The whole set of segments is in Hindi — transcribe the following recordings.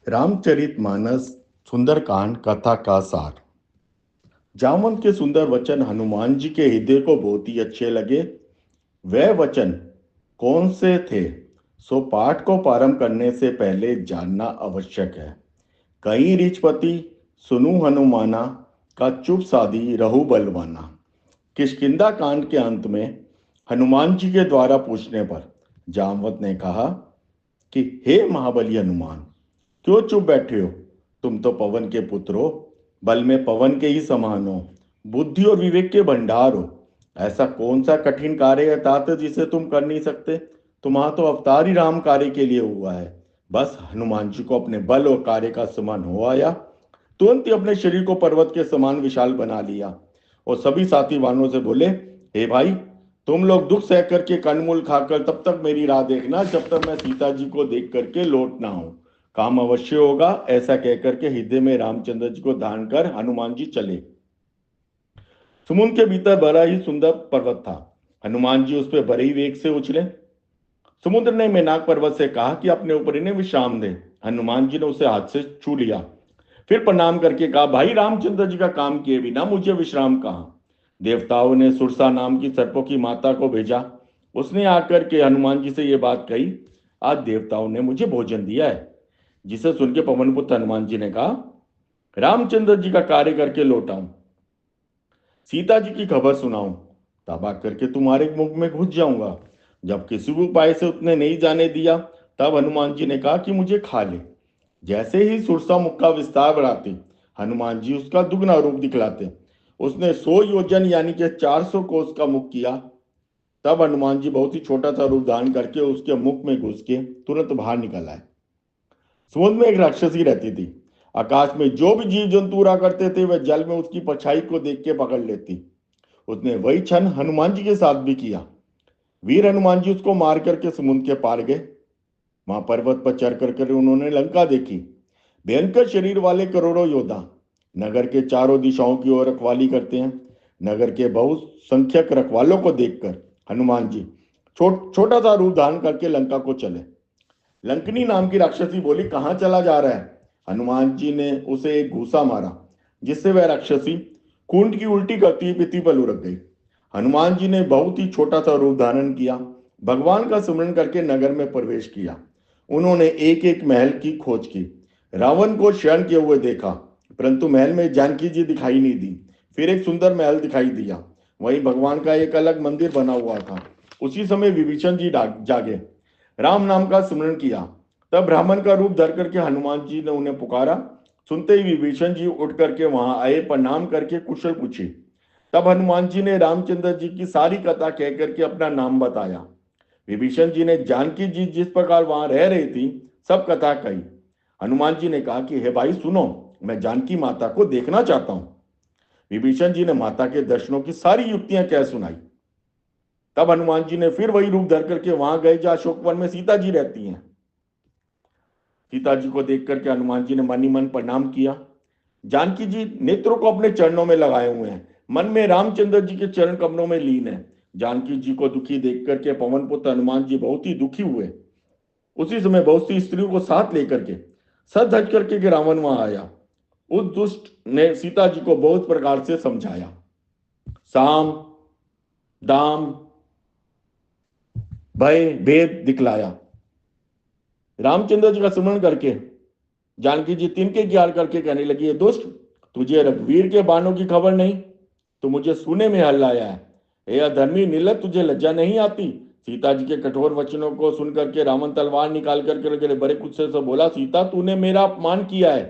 रामचरितमानस सुंदरकांड कथा का सार। जामवंत के सुंदर वचन हनुमान जी के हृदय को बहुत ही अच्छे लगे। वह वचन कौन से थे, सो पाठ को प्रारंभ करने से पहले जानना आवश्यक है। कहीं रिचपति सुनु हनुमाना का चुप साधी रहु बलवाना। किष्किंधा कांड के अंत में हनुमान जी के द्वारा पूछने पर जामवंत ने कहा कि हे महाबली हनुमान, क्यों चुप बैठे हो? तुम तो पवन के पुत्र हो, बल में पवन के ही समान हो, बुद्धि और विवेक के भंडार हो। ऐसा कौन सा कठिन कार्य है तात जिसे तुम कर नहीं सकते? तुम्हारा तो अवतार ही राम कार्य के लिए हुआ है। बस हनुमान जी को अपने बल और कार्य का समान हो आया, तुरंत ही अपने शरीर को पर्वत के समान विशाल बना लिया और सभी साथी वानरों से बोले, हे भाई, तुम लोग दुख सह करके कंदमूल खाकर तब तक मेरी राह देखना जब तक मैं सीता जी को देख करके लौट ना हूं। काम अवश्य होगा। ऐसा कहकर के हृदय में रामचंद्र जी को धारण कर हनुमान जी चले। समुद्र के भीतर बड़ा ही सुंदर पर्वत था। हनुमान जी उस पर बड़े ही वेग से उछले। समुद्र ने मेनाक पर्वत से कहा कि अपने ऊपर इन्हें विश्राम दे। हनुमान जी ने उसे हाथ से छू लिया, फिर प्रणाम करके कहा, भाई रामचंद्र जी का काम किए बिना मुझे विश्राम कहाँ? देवताओं ने सुरसा नाम की सर्पों की माता को भेजा। उसने आकर के हनुमान जी से यह बात कही, आज देवताओं ने मुझे भोजन दिया है। जिसे सुन के पवन पुत्र हनुमान जी ने कहा, रामचंद्र जी का कार्य करके लौटाऊं, सीता जी की खबर सुनाऊं, तब आकर के तुम्हारे मुख में घुस जाऊंगा। जब किसी भी उपाय से उसने नहीं जाने दिया, तब हनुमान जी ने कहा कि मुझे खा ले। जैसे ही सुरसा मुख का विस्तार बढ़ाती, हनुमान जी उसका दुगना रूप दिखलाते। उसने 100 योजन यानी कि 400 कोस का मुख किया। तब हनुमान जी बहुत ही छोटा सा रूप धारण करके उसके मुख में घुस के तुरंत बाहर निकल आए। समुद्र में एक राक्षसी रहती थी। आकाश में जो भी जीव जंतु उड़ा करते थे वह जल में उसकी परछाई को देख के पकड़ लेती। उसने वही क्षण हनुमान जी के साथ भी किया। वीर हनुमान जी उसको मार करके समुद्र के पार गए। वहां पर्वत पर चढ़ करके उन्होंने लंका देखी। भयंकर शरीर वाले करोड़ों योद्धा नगर के चारों दिशाओं की ओर रखवाली करते हैं। नगर के बहुत संख्यक रखवालों को देखकर हनुमान जी छोटा सा रूप धारण करके लंका को चले। लंकनी नाम की राक्षसी बोली, कहां चला जा रहा है? हनुमान जी ने उसे एक घूसा मारा, जिससे वह राक्षसी कुंड की उल्टी करती पीती पर लुढ़क गई। हनुमान जी ने बहुत ही छोटा सा रूप धारण किया, भगवान का स्मरण करके नगर में प्रवेश किया। उन्होंने एक एक महल की खोज की। रावण को शयन किए हुए देखा, परंतु महल में जानकी जी दिखाई नहीं दी। फिर एक सुंदर महल दिखाई दिया, वहीं भगवान का एक अलग मंदिर बना हुआ था। उसी समय विभीषण जी जागे, राम नाम का स्मरण किया। तब ब्राह्मण का रूप धर करके हनुमान जी ने उन्हें पुकारा। सुनते ही विभीषण जी उठ करके वहां आए, प्रणाम करके कुशल पूछे। तब हनुमान जी ने रामचंद्र जी की सारी कथा कह करके अपना नाम बताया। विभीषण जी ने जानकी जी जिस प्रकार वहां रह रही थी सब कथा कही। हनुमान जी ने कहा कि हे भाई सुनो, मैं जानकी माता को देखना चाहता हूं। विभीषण जी ने माता के दर्शनों की सारी युक्तियां कह सुनाई। तब हनुमान जी ने फिर वही रूप धर करके वहां गए जहां अशोकवन में सीता जी रहती हैं। सीता जी को देख करके हनुमान जी ने मन ही मन प्रणाम किया। जानकी जी नेत्रों को अपने चरणों में लगाए हुए हैं, मन में रामचंद्र जी के चरण कमलों में लीन है। जानकी जी को दुखी देख करके पवन पुत्र हनुमान जी बहुत ही दुखी हुए। उसी समय बहुत सी स्त्रियों को साथ लेकर के सज धज करके के रावण वहां आया। उस दुष्ट ने सीता जी को बहुत प्रकार से समझाया, साम दाम भय भेद दिखलाया। रामचंद्र जी का स्मरण करके जानकी जी तिनके ज्ञान करके कहने लगी, है दुष्ट, तुझे रघुवीर के बाणों की खबर नहीं, तो मुझे सुने में हल लाया है। हे अधर्मी नीलत, तुझे लज्जा नहीं आती? सीता जी के कठोर वचनों को सुनकर के रावण तलवार निकाल करके बड़े गुस्से से बोला, सीता तूने मेरा अपमान किया है,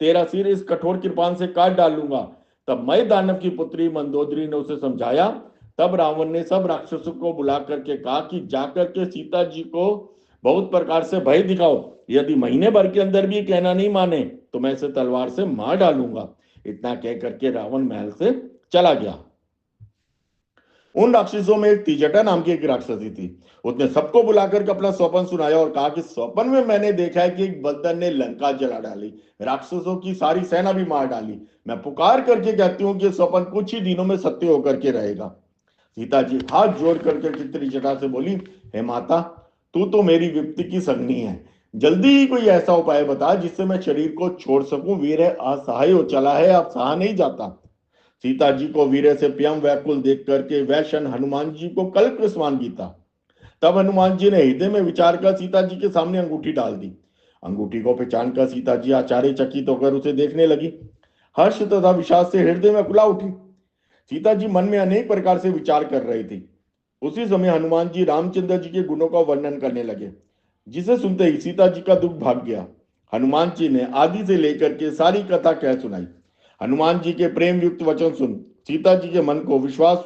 तेरा सिर इस कठोर कृपान से काट डालूंगा। तब मैं दानव की पुत्री मंदोदरी ने उसे समझाया। तब रावण ने सब राक्षसों को बुला करके कहा कि जाकर के सीता जी को बहुत प्रकार से भय दिखाओ। यदि महीने भर के अंदर भी कहना नहीं माने तो मैं इसे तलवार से मार डालूंगा। इतना कह करके रावण महल से चला गया। उन राक्षसों में एक तिजटा नाम की एक राक्षसी थी। उसने सबको बुलाकर के अपना स्वप्न सुनाया और कहा कि स्वप्न में मैंने देखा है कि एक बंदर ने लंका जला डाली, राक्षसों की सारी सेना भी मार डाली। मैं पुकार करके कहती हूँ कि स्वप्न कुछ ही दिनों में सत्य होकर के रहेगा। सीता जी हाथ जोड़ करके त्रिजटा से बोली, हे माता, तू तो मेरी विपत्ति की संगनी है, जल्दी ही कोई ऐसा उपाय बता जिससे मैं शरीर को छोड़ सकूं। वीर असहाय हो चला है, अब सहा नहीं जाता। सीता जी को वीर से प्यम व्याकुल देख करके वह क्षण हनुमान जी को कल्प के समान बीता। तब हनुमान जी ने हृदय में विचार कर सीता जी के सामने अंगूठी डाल दी। अंगूठी को पहचान कर सीता जी आश्चर्यचकित होकर उसे देखने लगी। हर्ष तथा विषाद से हृदय में फुला उठी। सीता जी मन में अनेक प्रकार से विचार कर रही थी। उसी समय हनुमान जी रामचंद्र जी के गुणों का वर्णन करने लगे, जिसे सुनते ही सीता जी का दुख भाग गया। हनुमान जी ने आदि से लेकर के सारी कथा कह सुनाई। हनुमान जी के प्रेम युक्त वचन सुन सीता जी के मन को विश्वास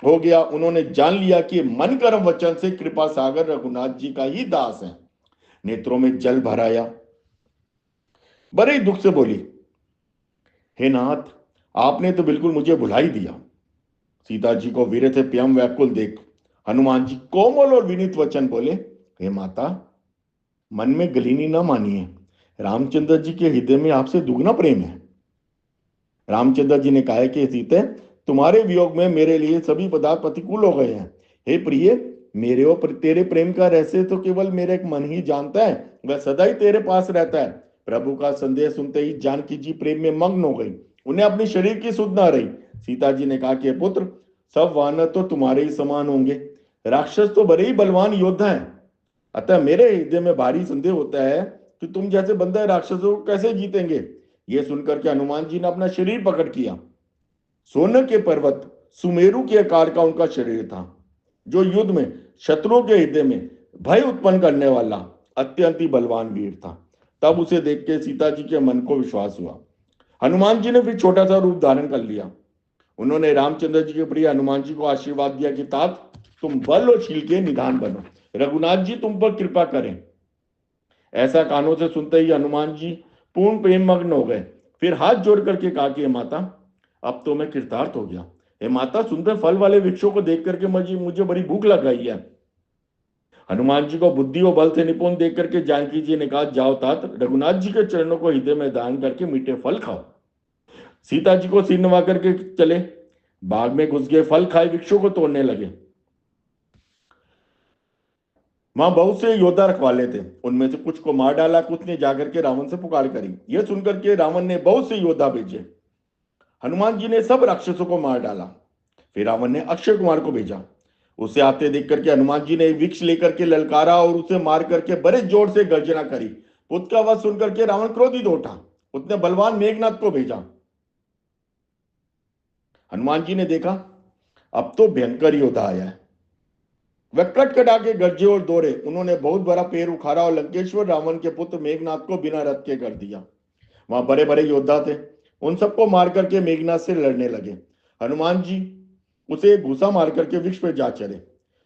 हो गया। उन्होंने जान लिया कि मन कर्म वचन से कृपा सागर रघुनाथ जी का ही दास है। नेत्रों में जल भर आया, बड़े ही दुख से बोली, हे नाथ, आपने तो बिल्कुल मुझे भुला ही दिया। सीता जी को वीर थे प्यम व्याकुल देख हनुमान जी कोमल और विनीत वचन बोले, हे माता, मन में गलीनी न मानिए। रामचंद्र जी के हृदय में आपसे दुगना प्रेम है। रामचंद्र जी ने कहा कि सीते, तुम्हारे वियोग में मेरे लिए सभी पदार्थ प्रतिकूल हो गए हैं। हे प्रिय, मेरे और तेरे प्रेम का रहस्य तो केवल मेरा एक मन ही जानता है। वह सदा ही तेरे पास रहता है। प्रभु का संदेश सुनते ही जानकी जी प्रेम में मग्न हो गई। उन्हें अपने शरीर की सुध न रही। सीता जी ने कहा कि पुत्र, सब वानर तो तुम्हारे ही समान होंगे। राक्षस तो बड़े ही बलवान योद्धा हैं। अतः मेरे हृदय में भारी संदेह होता है कि तुम जैसे बंदर राक्षसों को कैसे जीतेंगे। यह सुनकर के हनुमान जी ने अपना शरीर प्रकट किया। सोने के पर्वत सुमेरु के आकार का उनका शरीर था, जो युद्ध में शत्रुओं के हृदय में भय उत्पन्न करने वाला अत्यंत ही बलवान वीर था। तब उसे देख के सीता जी के मन को विश्वास हुआ। हनुमान जी ने फिर छोटा सा रूप धारण कर लिया। उन्होंने रामचंद्र जी के प्रिय हनुमान जी को आशीर्वाद दिया कि तात, तुम बल और शील के निधान बनो, रघुनाथ जी तुम पर कृपा करें। ऐसा कानों से सुनते ही हनुमान जी पूर्ण प्रेम मग्न हो गए। फिर हाथ जोड़ करके कहा कि माता, अब तो मैं कृतार्थ हो गया। हे माता, सुंदर फल वाले वृक्षों को देख करके मुझे बड़ी भूख लग गई है। हनुमान जी को बुद्धि और बल से निपुण देख करके जानकी जी ने कहा, जाओ तात, रघुनाथ जी के चरणों को हृदय में दान करके मीठे फल खाओ। सीता जी को सिर नवा करके चले, बाग में घुस गए, फल खाए, वृक्षों को तोड़ने लगे। वहां बहुत से योद्धा रखवाले थे। उनमें से कुछ को मार डाला, कुछ ने जाकर के रावण से पुकार करी। यह सुनकर के रावण ने बहुत से योद्धा भेजे। हनुमान जी ने सब राक्षसों को मार डाला। फिर रावण ने अक्षय कुमार को भेजा। उसे आते देख करके हनुमान जी ने वृक्ष लेकर के ललकारा और उसे मार करके बड़े जोर से गर्जना करी। पुत्र का वध सुनकर के रावण क्रोधित उठा। उसने बलवान मेघनाथ को भेजा। हनुमान जी ने देखा, अब तो भयंकर योद्धा आया है। वह कटकटा के गरजे और दौड़े। उन्होंने बहुत बड़ा पेड़ उखाड़ा और लंकेश्वर रावण के पुत्र मेघनाथ को बिना रथ के कर दिया। वहां बड़े बड़े योद्धा थे, उन सबको मार करके मेघनाथ से लड़ने लगे। हनुमान जी उसे एक घुसा मार करके वृक्ष पर जा चढ़े।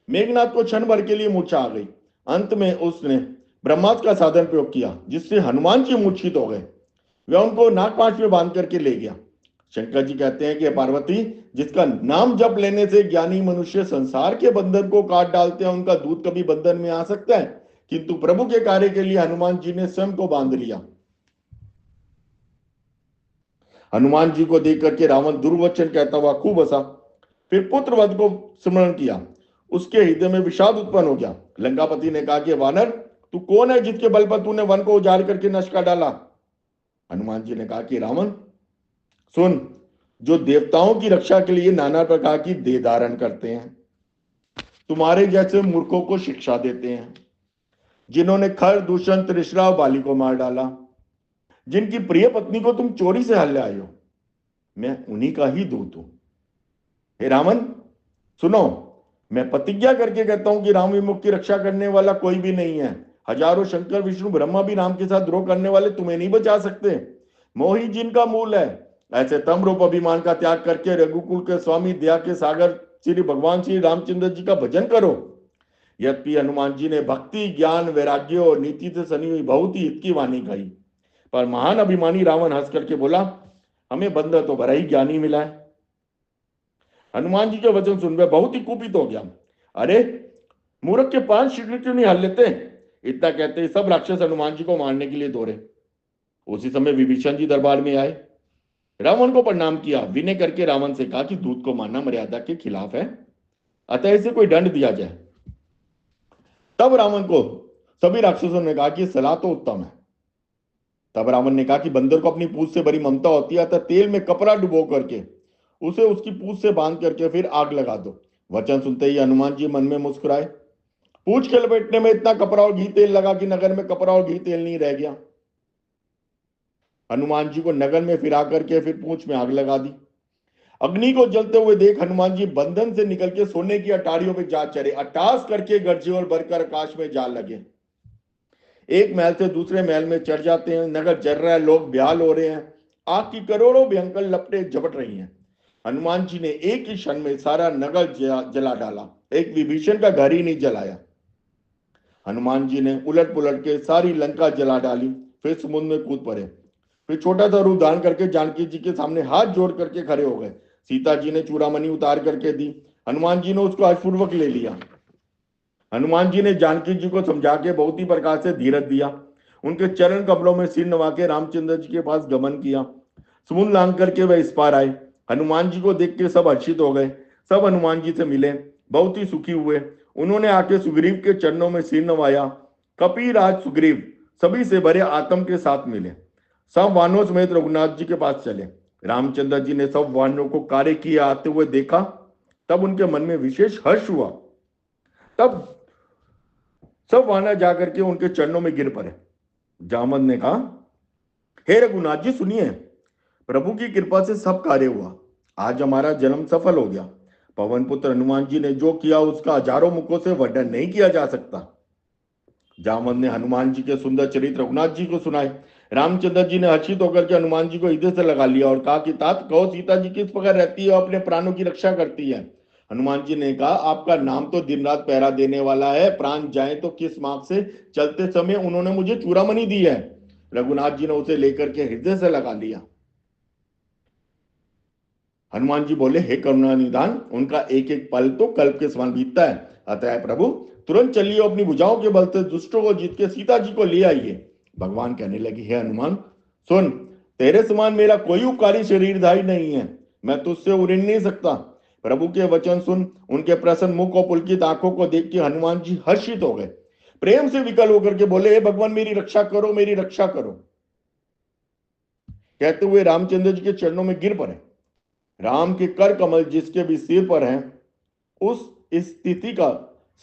मेघनाथ को क्षण भर के लिए मूर्छा आ गई। अंत में उसने ब्रह्मास्त्र का साधन प्रयोग किया, जिससे हनुमान जी मूर्छित हो गए। वह उनको नागपाश में बांध करके ले गया। शंकर जी कहते हैं कि पार्वती, जिसका नाम जप लेने से ज्ञानी मनुष्य संसार के बंधन को काट डालते हैं, उनका दूत कभी बंधन में आ सकता है? किंतु प्रभु के कार्य के लिए हनुमान जी ने स्वयं को बांध लिया। हनुमान जी को देख करके रावण दुर्वचन कहता हुआ खूब हंसा। फिर पुत्रवध को स्मरण किया। उसके हृदय में विषाद उत्पन्न हो गया। लंकापति ने कहा कि वानर, तू कौन है जिसके बल पर तूने वन को उजाड़ करके नष्ट कर डाला? हनुमान जी ने कहा कि रावण सुन, जो देवताओं की रक्षा के लिए नाना प्रकार की देह धारण करते हैं, तुम्हारे जैसे मूर्खों को शिक्षा देते हैं, जिन्होंने खर, दूषण, तृष्णा और बाली को मार डाला, जिनकी प्रिय पत्नी को तुम चोरी से हल्ले आए हो, मैं उन्हीं का ही दूत हूं। हे रावण सुनो, मैं प्रतिज्ञा करके कहता हूं कि राम विमुख की रक्षा करने वाला कोई भी नहीं है। हजारों शंकर, विष्णु, ब्रह्मा भी राम के साथ द्रोह करने वाले तुम्हें नहीं बचा सकते। मोही जिनका मूल है, ऐसे तम रूप अभिमान का त्याग करके रघुकुल के स्वामी, दया के सागर श्री भगवान श्री रामचंद्र जी का भजन करो। यद्यपि हनुमान जी ने भक्ति, ज्ञान, वैराग्य और नीति से सनी हुई बहुत ही हित की वाणी कही, पर महान अभिमानी रावण हंस करके बोला, हमें बंदर तो बड़ा ही ज्ञानी मिला है। हनुमान जी के वचन सुनकर बहुत ही कुपित हो गया। अरे मूर्ख के 5 शीघ्र क्यों नहीं हल लेते? इतना कहते ही सब राक्षस हनुमान जी को मारने के लिए दौड़े। उसी समय विभीषण जी दरबार में आए। रावण को प्रणाम किया। विनय करके रावण से कहा कि दूत को मारना मर्यादा के खिलाफ है, अतः इसे कोई दंड दिया जाए। तब रावण को सभी राक्षसों ने कहा कि सलाह तो उत्तम है। तब रावण ने कहा कि बंदर को अपनी पूंछ से बड़ी ममता होती है, अतः तेल में कपड़ा डुबो करके उसे उसकी पूंछ से बांध करके फिर आग लगा दो। वचन सुनते ही हनुमान जी मन में मुस्कुराए। पूंछ के लपेटने में इतना कपड़ा और घी तेल लगा कि नगर में कपड़ा और घी तेल नहीं रह गया। हनुमान जी को नगर में फिरा करके फिर पूंछ में आग लगा दी। अग्नि को जलते हुए देख हनुमान जी बंधन से निकल के सोने की अटारियों पे जा चढ़े, अट्टास करके गरजे और भरकर आकाश में जा लगे। एक महल से दूसरे महल में चढ़ जाते हैं। नगर जल रहा है, लोग बेहाल हो रहे हैं। आग की करोड़ों भयंकर लपटें झपट रही हैं। हनुमान जी ने एक ही क्षण में सारा नगर जला डाला, एक विभीषण का घर ही नहीं जलाया। हनुमान जी ने उलट पुलट के सारी लंका जला डाली, फिर समुद्र में कूद पड़े। फिर छोटा सा रूप धारण करके जानकी जी के सामने हाथ जोड़ करके खड़े हो गए। सीता जी ने चूड़ामणि उतार करके दी, हनुमान जी ने उसको आजपूर्वक ले लिया। हनुमान जी ने जानकी जी को समझा के बहुत ही प्रकार से धीरज दिया। उनके चरण कमलों में सिर नवा के रामचंद्र जी के पास गमन किया। समुद्र लांग करके वह इस पार आए। हनुमान जी को देख के सब हर्षित हो गए। सब हनुमान जी से मिले, बहुत ही सुखी हुए। उन्होंने आके सुग्रीव के चरणों में सिर नवाया। कपिराज सुग्रीव सभी से भरे आत्म के साथ मिले। सब वानरों समेत रघुनाथ जी के पास चले। रामचंद्र जी ने सब वानरों को कार्य किए आते हुए देखा। तब उनके मन में विशेष हर्ष हुआ। तब सब वानर जाकर के उनके चरणों में गिर पड़े। जामन ने कहा, हे रघुनाथ जी सुनिए, प्रभु की कृपा से सब कार्य हुआ। आज हमारा जन्म सफल हो गया। पवन पुत्र हनुमान जी ने जो किया उसका हजारों मुखों से वर्णन नहीं किया जा सकता। जामवंत ने हनुमान जी के सुंदर चरित्र रघुनाथ जी को सुनाए। रामचंद्र जी ने हर्षित होकर के हनुमान जी को हृदय से लगा लिया और कहा कि तात कहो सीता जी किस प्रकार रहती है और अपने प्राणों की रक्षा करती है। हनुमान जी ने कहा, आपका नाम तो दिन रात पहरा देने वाला है, प्राण जाए तो किस मार्ग से चलते समय उन्होंने मुझे चूड़ामणि दी है। रघुनाथ जी ने उसे लेकर के हृदय से लगा लिया। हनुमान जी बोले, हे करुणा निधान, उनका एक एक पल तो कल्प के समान बीतता है। अतः प्रभु तुरंत चलिए, अपनी भुजाओं के बल से दुष्टों को जीत के सीता जी को ले आइए। भगवान कहने लगे, हे हनुमान सुन, तेरे समान मेरा कोई उपकारी शरीरधारी नहीं है, मैं तुझसे उड़ने नहीं सकता। प्रभु के वचन सुन उनके प्रसन्न मुख और पुलकित आंखों को देख के हनुमान जी हर्षित हो गए। प्रेम से विकल होकर के बोले, हे भगवान मेरी रक्षा करो, मेरी रक्षा करो। कहते हुए रामचंद्र जी के चरणों में गिर पड़े। राम के कर कमल जिसके भी सिर पर हैं, उस स्थिति का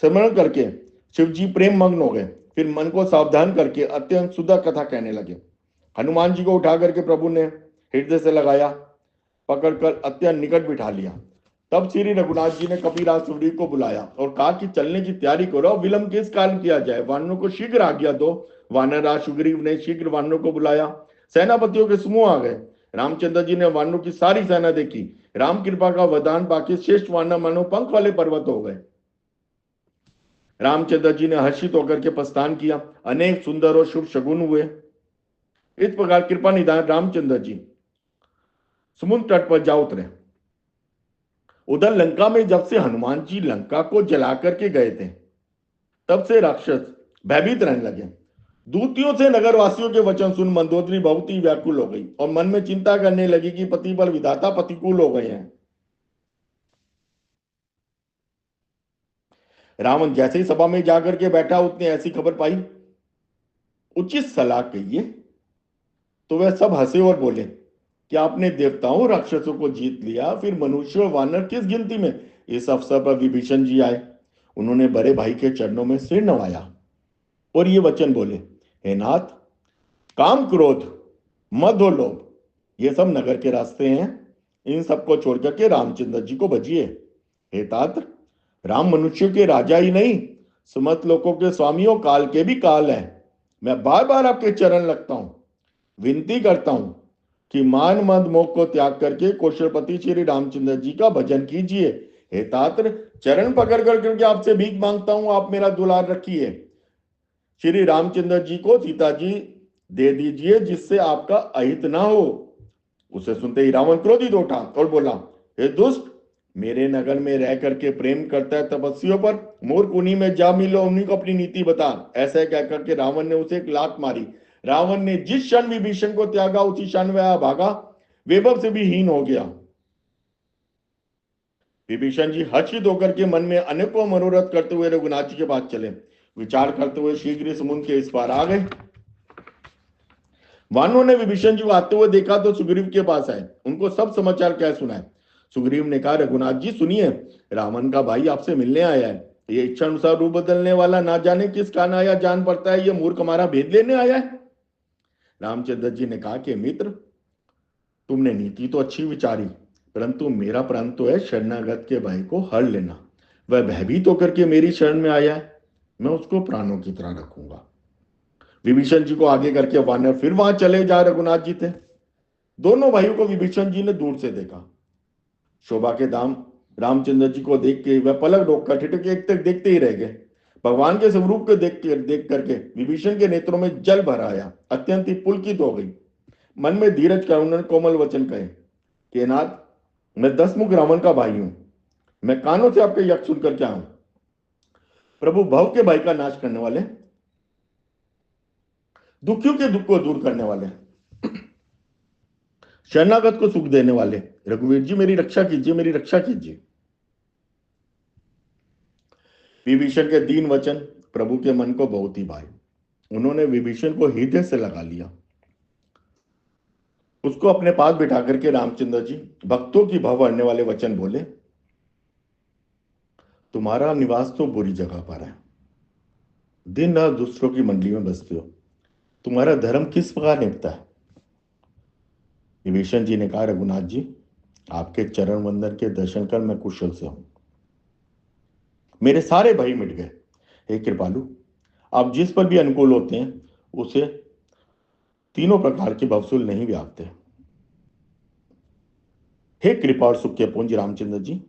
स्मरण करके शिव जी प्रेम मग्न हो गए। फिर मन को सावधान करके अत्यंत सुधा कथा कहने लगे। हनुमान जी को उठा करके प्रभु ने हृदय से लगाया, पकड़कर अत्यंत निकट बिठा लिया। तब श्री रघुनाथ जी ने कपिराज सुग्रीव को बुलाया और कहा कि चलने की तैयारी करो, विलंब किस कारण किया जाए, वानरों को शीघ्र आज्ञा दो। वानरराज सुग्रीव ने शीघ्र वानरों को बुलाया। सेनापतियों के समूह आ गए। रामचंद्र जी ने वानरों की सारी सेना देखी। राम कृपा का वरदान पाके श्रेष्ठ वानर मानो पंख वाले पर्वत हो गए। रामचंद्र जी ने हर्षित होकर के प्रस्थान किया। अनेक सुंदर और शुभ शगुन हुए। इस प्रकार कृपा निधान रामचंद्र जी समुद्र तट पर जा उतरे। उधर लंका में जब से हनुमान जी लंका को जला करके गए थे, तब से राक्षस भयभीत रहने लगे। दूतियों से नगरवासियों के वचन सुन मंदोदरी बहुत ही व्याकुल हो गई और मन में चिंता करने लगी कि पति पर विधाता प्रतिकूल हो गए हैं। रावण जैसे ही सभा में जाकर के बैठा, उसने ऐसी खबर पाई, उचित सलाह कहिए। तो वह सब हंसे और बोले कि आपने देवताओं राक्षसों को जीत लिया, फिर मनुष्य और वानर किस गिनती में। इस अवसर पर विभीषण जी आए। उन्होंने बड़े भाई के चरणों में सिर नवाया और ये वचन बोले, हे नाथ, काम क्रोध मद और लोभ ये सब नगर के रास्ते हैं, इन सबको छोड़ करके रामचंद्र जी को भजिए। हे तात, राम मनुष्य के राजा ही नहीं, समस्त लोकों के स्वामियों काल के भी काल है। मैं बार बार आपके चरण लगता हूं, विनती करता हूं कि मान मद मोह को त्याग करके कौशलपति श्री रामचंद्र जी का भजन कीजिए। हे तात्र, चरण पकड़ कर करके आपसे भीख मांगता हूं, आप मेरा दुलार रखिए। श्री रामचंद्र जी को सीता जी दे दीजिए, जिससे आपका अहित ना हो। उसे सुनते ही रावण क्रोधित उठा और बोला, हे दुष्ट, मेरे नगर में रह करके प्रेम करता है तपस्वियों पर, मूर्ख उन्हीं में जा मिलो, उन्हीं को अपनी नीति बता। ऐसा कह करके रावण ने उसे एक लात मारी। रावण ने जिस क्षण विभीषण को त्यागा, उसी क्षण वह भागा, वैभव से भी हीन हो गया। विभीषण जी हर्षित होकर के मन में अनेकों मनोरथ करते हुए रघुनाथ जी के पास चले। विचार करते हुए शीघ्र ही समुद्र के इस पार आ गए। वानरों ने विभीषण जी को आते हुए देखा तो सुग्रीव के पास आए, उनको सब समाचार क्या सुनाए। सुग्रीव ने कहा, रघुनाथ जी सुनिए, रावण का भाई आपसे मिलने आया है। ये इच्छा अनुसार रूप बदलने वाला ना जाने किस कारण आया, जान पड़ता है ये मूर्ख हमारा भेद लेने आया है। रामचंद्र जी ने कहा कि मित्र, तुमने नीति तो अच्छी विचारी, परंतु मेरा प्रण तो है शरणागत के भाई को हर लेना। वह भयभीत होकर के मेरी शरण में आया है, मैं उसको प्राणों की तरह रखूंगा। विभीषण जी को आगे करके वानर फिर वहां चले जा रघुनाथ जी थे। दोनों भाइयों को विभीषण जी ने दूर से देखा। शोभा के दाम रामचंद्र जी को देख के वह पलक रोककर ठिठक एक तक देखते ही रह गए। भगवान के स्वरूप को देख करके विभीषण के नेत्रों में जल भर आया, अत्यंत ही पुलकित हो गई। मन में धीरज कर उन्होंने कोमल वचन कहे कि नाथ, मैं दसमुख रावण का भाई हूं, मैं कानों से आपके यज्ञ सुनकर क्या हूं। प्रभु भव के भाई का नाश करने वाले, दुखियों के दुख को दूर करने वाले, शरणागत को सुख देने वाले, रघुवीर जी मेरी रक्षा कीजिए, मेरी रक्षा कीजिए। विभीषण के दीन वचन प्रभु के मन को बहुत ही भाए। उन्होंने विभीषण को हृदय से लगा लिया। उसको अपने पास बिठा करके रामचंद्र जी भक्तों की भाव भरने वाले वचन बोले, तुम्हारा निवास तो बुरी जगह पर है, दिन रात दूसरों की मंडली में बसते हो, तुम्हारा धर्म किस प्रकार निपटा है। विभीषण जी ने कहा, रघुनाथ जी, आपके चरण वंदन के दर्शन कर मैं कुशल से हूं, मेरे सारे भय मिट गए। हे कृपालु, आप जिस पर भी अनुकूल होते हैं उसे तीनों प्रकार के भवसूल नहीं व्यापते। हे कृपा और सुख के पुंज रामचंद्र जी,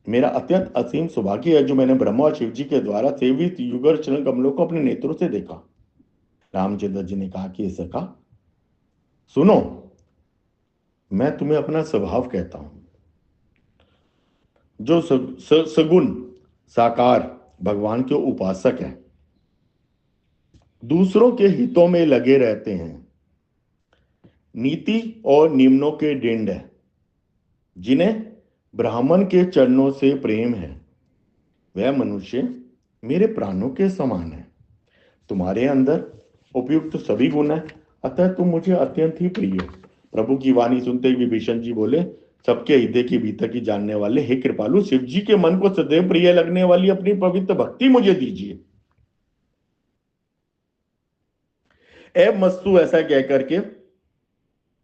मेरा अत्यंत असीम सौभाग्य है जो मैंने ब्रह्मा और शिव जी के द्वारा सेवित युगल चरण कमलों को अपने नेत्रों से देखा। रामचंद्र जी ने कहा कि सखा सुनो, मैं तुम्हें अपना स्वभाव कहता हूं। जो सगुण साकार भगवान के उपासक हैं, दूसरों के हितों में लगे रहते हैं, नीति और नियमों के डेंड है, जिन्हें ब्राह्मण के चरणों से प्रेम है, वह मनुष्य मेरे प्राणों के समान है। तुम्हारे अंदर उपयुक्त सभी गुण है, अतः तुम मुझे अत्यंत ही प्रिय हो। प्रभु की वाणी सुनते ही विभीषण जी बोले, सबके हृदय की भीतर की जानने वाले, हे कृपालु, शिव जी के मन को सदैव प्रिय लगने वाली अपनी पवित्र भक्ति मुझे दीजिए। ए मस्तु, ऐसा कह करके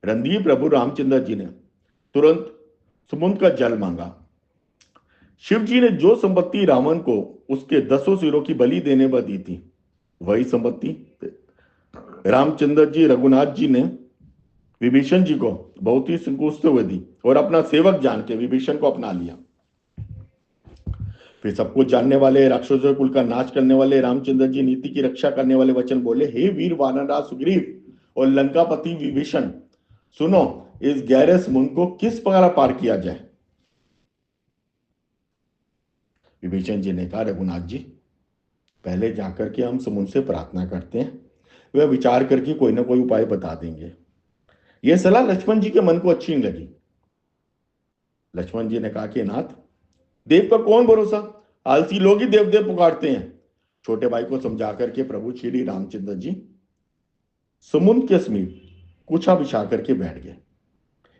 रणधीर प्रभु रामचंद्र जी ने तुरंत समुद्र का जल मांगा। शिव जी ने जो संपत्ति रावण को उसके 10 सिरों की बलि देने पर दी थी, वही संपत्ति रामचंद्र जी रघुनाथ जी ने विभीषण जी को बहुत ही संकोचते हुए दी और अपना सेवक जान के विभीषण को अपना लिया। फिर सब कुछ जानने वाले, राक्षसों कुल का नाश करने वाले रामचंद्र जी नीति की रक्षा करने वाले वचन बोले, हे वीर वानरराज सुग्रीव और लंकापति विभीषण, सुनो, इस गहरे समुद्र को किस प्रकार पार किया जाए। विभीषण जी ने कहा, रघुनाथ जी, पहले जाकर के हम समुद्र से प्रार्थना करते हैं, वह विचार करके कोई ना कोई उपाय बता देंगे। यह सलाह लक्ष्मण जी के मन को अच्छी नहीं लगी। लक्ष्मण जी ने कहा कि नाथ, देव पर कौन भरोसा, आलसी लोग ही देव देव पुकारते हैं। छोटे भाई को समझा करके प्रभु श्री रामचंद्र जी समुद्र के समीप कुछा बिछा करके बैठ गए।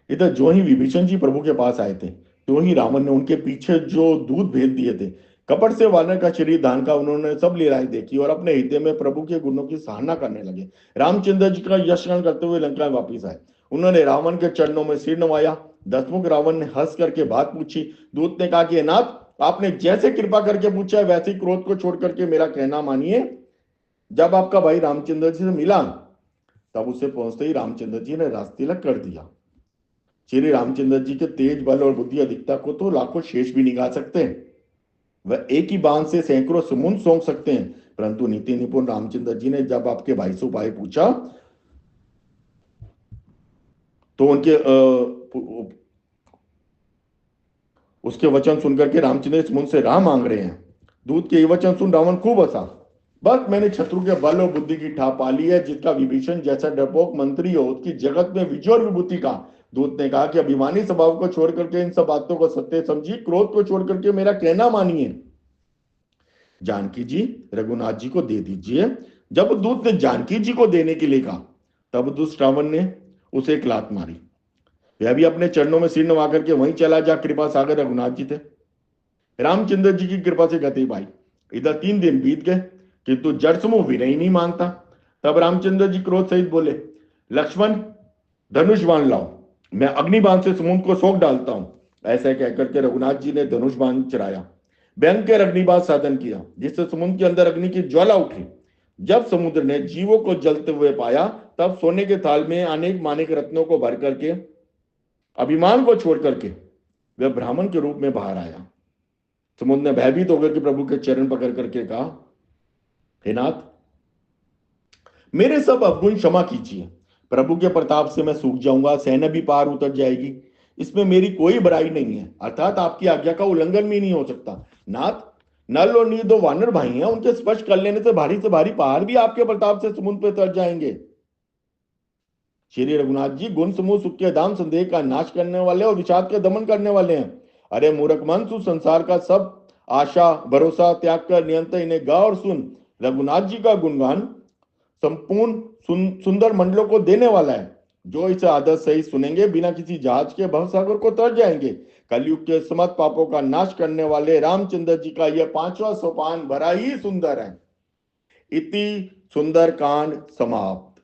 इधर जो ही विभीषण जी प्रभु के पास आए थे, तो ही रावण ने उनके पीछे जो दूध भेज दिए थे, कपट से वानर का शरीर दान का उन्होंने सब लीलाएं देखी और अपने हृदय में प्रभु के गुणों की सराहना करने लगे। रामचंद्र जी का यश गान करते हुए लंका वापिस आए। उन्होंने रावण के चरणों में सिर नवाया। दसमुख रावण ने हंस करके बात पूछी। दूत ने कहा कि नाथ, आपने जैसे कृपा करके पूछा है वैसे ही क्रोध को छोड़ करके मेरा कहना मानिए। जब आपका भाई रामचंद्र जी से मिला, तब उसे पहुंचते ही रामचंद्र जी ने रास तिलक कर दिया। श्री रामचंद्र जी के तेज बल और बुद्धि अधिकता को तो लाखों शेष भी निकाल सकते हैं। वह एक ही बाण से सैकड़ों समुद्र सोंग सकते हैं, परंतु नीति निपुण रामचंद्र जी ने जब आपके भाई से उपाय पूछा तो उसके वचन सुनकर के रामचंद्र इस मुंह से राह मांग रहे हैं। दूत के ये वचन सुन रावण खूब हंसा। बस मैंने शत्रु के बल और बुद्धि की ठा पा ली है। जिसका विभीषण जैसा डरपोक मंत्री हो, उसकी जगत में विजय और विभूति का। दूत ने कहा कि अभिमानी स्वभाव को छोड़ करके इन सब बातों को सत्य समझिए, क्रोध को छोड़ करके मेरा कहना मानिए। जानकी जी रघुनाथ जी को दे दीजिए। जब दूत ने जानकी जी को देने के लिए कहा, तब दुष्ट रावण ने उसे एक लात मारी। वह भी अपने चरणों में सिर नवा करके वहीं चला जा कृपा सागर रघुनाथ जी थे। रामचंद्र जी की कृपा से गति पाई। इधर 3 दिन बीत गए, किंतु जड़ समूह विनय ही नहीं मानता। तब रामचंद्र जी क्रोध सहित बोले, लक्ष्मण धनुष बाण लाओ, मैं अग्निबाण से समुद्र को सोख डालता हूं। ऐसा कहकर के रघुनाथ जी ने धनुष बाण चढ़ाया, भयंकर अग्निबाण साधन किया, जिससे समुद्र के अंदर अग्नि की ज्वाला उठी। जब समुद्र ने जीवों को जलते हुए पाया, तब सोने के थाल में अनेक मानिक रत्नों को भर करके अभिमान को छोड़ करके वह ब्राह्मण के रूप में बाहर आया। समुद्र ने भयभीत होकर के प्रभु के चरण पकड़ करके कहा, हे नाथ, मेरे सब अवगुण क्षमा कीजिए। प्रभु के प्रताप से मैं सूख जाऊंगा, सेना भी पार उतर जाएगी, इसमें मेरी कोई बुराई नहीं है, अर्थात आपकी आज्ञा का उल्लंघन भी नहीं हो सकता। नाथ, नल और नील 2 वानर भाई हैं, उनके स्पर्श कर लेने से भारी पहाड़ भी आपके प्रताप से समुद्र पर तर जाएंगे। श्री रघुनाथ जी गुण समूह सुख के धाम, संदेह का नाश करने वाले और विषाद का दमन करने वाले हैं। अरे मूर्ख मन, तू संसार का सब आशा भरोसा त्याग कर निरंतर इन्हें गा और सुन। रघुनाथ जी का गुणगान संपूर्ण सुंदर मंडलों को देने वाला है। जो इसे आदत सही सुनेंगे, बिना किसी जहाज के भवसागर को तर जाएंगे। कलयुग के समस्त पापों का नाश करने वाले रामचंद्र जी का यह 5वां सोपान बड़ा ही सुंदर है। इति सुंदर कांड समाप्त।